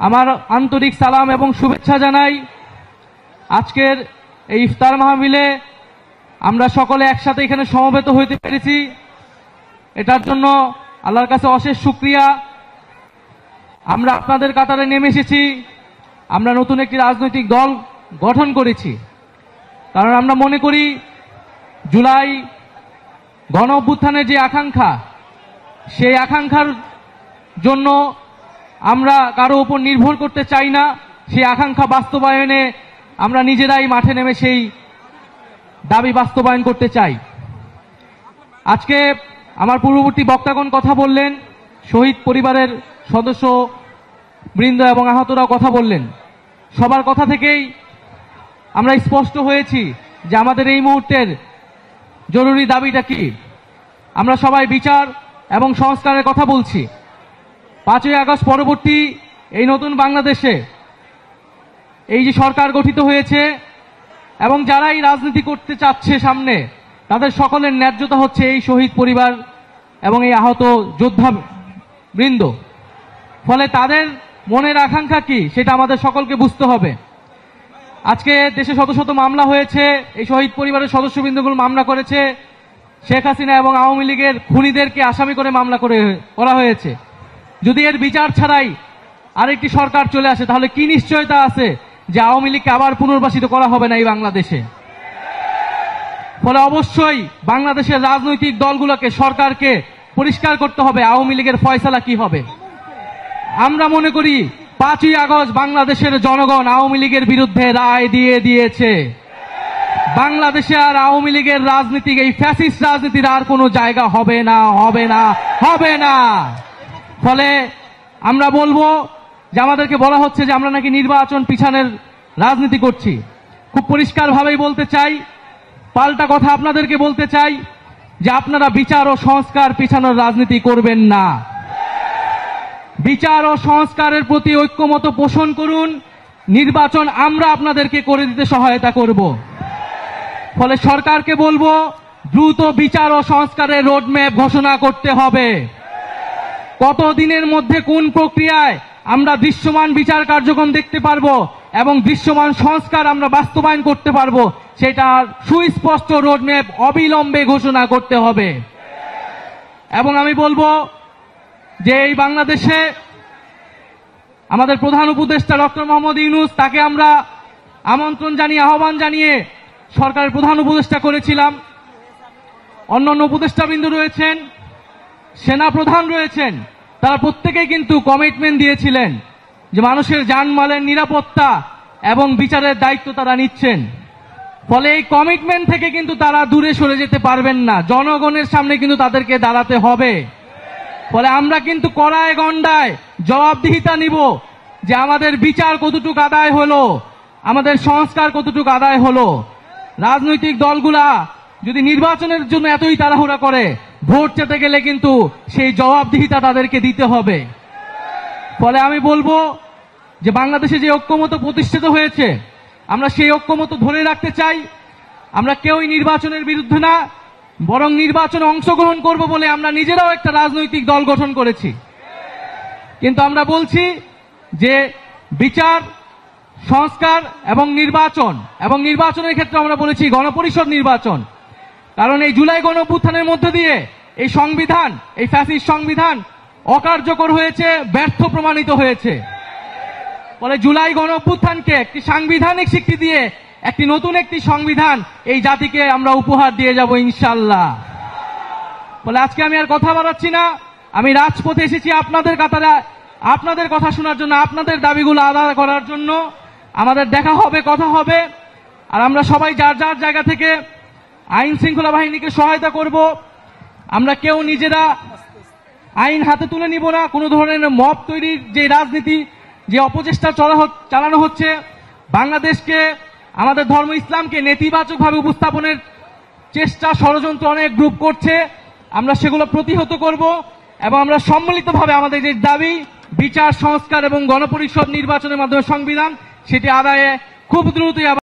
আমার আন্তরিক সালাম এবং শুভেচ্ছা জানাই। আজকের এই ইফতার মাহফিলে আমরা সকলে একসাথে এখানে সমবেত হইতে পেরেছি, এটার জন্য আল্লাহর কাছে অশেষ শুকরিয়া। আমরা আপনাদের কাতারে নেমে এসেছি, আমরা নতুন একটি রাজনৈতিক দল গঠন করেছি, কারণ আমরা মনে করি জুলাই গণ অভ্যুত্থানের যে আকাঙ্ক্ষা, সেই আকাঙ্ক্ষার জন্য আমরা কারো উপর নির্ভর করতে চাই না। সেই আকাঙ্ক্ষা বাস্তবায়নে আমরা নিজেরাই মাঠে নেমে সেই দাবি বাস্তবায়ন করতে চাই। আজকে আমার পূর্ববর্তী বক্তাগণ কথা বললেন, শহীদ পরিবারের সদস্য বৃন্দ এবং আহতরাও কথা বললেন। সবার কথা থেকেই আমরা স্পষ্ট হয়েছি যে আমাদের এই মুহূর্তের জরুরি দাবিটা কি। আমরা সবাই বিচার এবং সংস্কারের কথা বলছি। 5ই আগস্ট পরবর্তী এই নতুন বাংলাদেশে এই যে সরকার গঠিত হয়েছে এবং যারাই রাজনীতি করতে চাচ্ছে সামনে, তাদের সকলের ন্যায্যতা হচ্ছে এই শহীদ পরিবার এবং এই আহত যোদ্ধা বৃন্দ। ফলে তাদের মনের আকাঙ্ক্ষা কি সেটা আমাদের সকলকে বুঝতে হবে। আজকে দেশে শত শত মামলা হয়েছে, এই শহীদ পরিবারের সদস্যবৃন্দগুলো মামলা করেছে, শেখ হাসিনা এবং আওয়ামী লীগের খুনিদেরকে আসামি করে মামলা করা হয়েছে। যদি এর বিচার ছাড়াই আরেকটি সরকার চলে আসে, তাহলে কি নিশ্চয়তা আছে যে আওয়ামী লীগকে আবার পুনর্বাসিত করা হবে না এই বাংলাদেশে? ফলে অবশ্যই বাংলাদেশের রাজনৈতিক দলগুলোকে, সরকারকে পরিষ্কার করতে হবে আওয়ামী লীগের ফয়সালা কি হবে। আমরা মনে করি 5ই আগস্ট বাংলাদেশের জনগণ আওয়ামী লীগের বিরুদ্ধে রায় দিয়ে দিয়েছে। বাংলাদেশে আর আওয়ামী লীগের রাজনীতি, এই ফ্যাসিস্ট রাজনীতির আর কোনো জায়গা হবে না, হবে না, হবে না। ফলে আমরা বলবো যে আমাদেরকে বলা হচ্ছে যে আমরা নাকি নির্বাচন পিছানোর রাজনীতি করছি। খুব পরিষ্কারভাবেই বলতে চাই, পাল্টা কথা আপনাদেরকে বলতে চাই যে আপনারা বিচার ও সংস্কার পিছানোর রাজনীতি করবেন না। বিচার ও সংস্কারের প্রতি ঐক্যমত পোষণ করুন। নির্বাচন আমরা আপনাদেরকে করে দিতে সহায়তা করব। ফলে সরকারকে বলবো দ্রুত বিচার ও সংস্কারের রোডম্যাপ ঘোষণা করতে হবে। কতদিনের মধ্যে কোন প্রক্রিয়ায় আমরা দৃশ্যমান বিচার কার্যক্রম দেখতে পারবো এবং দৃশ্যমান সংস্কার আমরা বাস্তবায়ন করতে পারবো, সেটার সুস্পষ্ট রোডম্যাপ অবিলম্বে ঘোষণা করতে হবে। এবং আমি বলবো যে এই বাংলাদেশে আমাদের প্রধান উপদেষ্টা ডক্টর মোহাম্মদ ইউনূস, তাকে আমরা আমন্ত্রণ জানিয়ে, আহ্বান জানিয়ে সরকারের প্রধান উপদেষ্টা করেছিলাম। অন্যান্য উপদেষ্টাবৃন্দ রয়েছেন, সেনা প্রধান রয়েছেন, তারা প্রত্যেকেই কিন্তু কমিটমেন্ট দিয়েছিলেন যে মানুষের জানমালের নিরাপত্তা এবং বিচারের দায়িত্ব তারা নিচ্ছেন। ফলে এই কমিটমেন্ট থেকে কিন্তু তারা দূরে সরে যেতে পারবেন না। জনগণের সামনে কিন্তু তাদেরকে দাঁড়াতে হবে। ফলে আমরা কিন্তু কড়ায় গণ্ডায় জবাবদিহিতা নিব যে আমাদের বিচার কতটুকু আদায় হলো, আমাদের সংস্কার কতটুকু আদায় হলো। রাজনৈতিক দলগুলা যদি নির্বাচনের জন্য এতই তাড়াহুড়া করে, ভোট চেতে গেলে কিন্তু সেই জবাবদিহিতা তাদেরকে দিতে হবে। ফলে আমি বলবো যে বাংলাদেশে যে ঐক্যমত প্রতিষ্ঠিত হয়েছে, আমরা সেই ঐক্যমত ধরে রাখতে চাই। আমরা কেউই নির্বাচনের বিরুদ্ধে না, বরং নির্বাচনে অংশগ্রহণ করব বলে আমরা নিজেরাও একটা রাজনৈতিক দল গঠন করেছি। কিন্তু আমরা বলছি যে বিচার, সংস্কার এবং নির্বাচনের ক্ষেত্রে আমরা বলেছি গণপরিষদ নির্বাচন। কারণ এই জুলাই গণ অভ্যুত্থানের মধ্যে দিয়ে এই সংবিধান, এই ফ্যাসিস্ট সংবিধান অকার্যকর হয়েছে, ব্যর্থ প্রমাণিত হয়েছে। ফলে জুলাই গণ অভ্যুত্থানকে একটি সাংবিধানিক স্বীকৃতি দিয়ে একটি নতুন একটি সংবিধান এই জাতিকে আমরা উপহার দিয়ে যাব ইনশাআল্লাহ। ফলে আজকে আমি আর কথা বাড়াচ্ছি না, আমি রাজপথে এসেছি আপনাদের কাতারে, আপনাদের কথা শোনার জন্য, আপনাদের দাবিগুলো আদায় করার জন্য। আমাদের দেখা হবে, কথা হবে, আর আমরা সবাই যার যার জায়গা থেকে আইন শৃঙ্খলা বাহিনীকে সহায়তা করব। আমরা কেউ নিজেরা আইন হাতে তুলে নিব না। কোনো ধরনের মব তৈরির যে রাজনীতি, যে অপচেষ্টা চালানো হচ্ছে, বাংলাদেশকে, আমাদের ধর্ম ইসলামকে নেতিবাচকভাবে উপস্থাপনের চেষ্টা, ষড়যন্ত্র অনেক গ্রুপ করছে, আমরা সেগুলো প্রতিহত করব এবং আমরা সম্মিলিতভাবে আমাদের যে দাবি বিচার, সংস্কার এবং গণপরিষদ নির্বাচনের মাধ্যমে সংবিধান, সেটি আদায়ে খুব দ্রুতই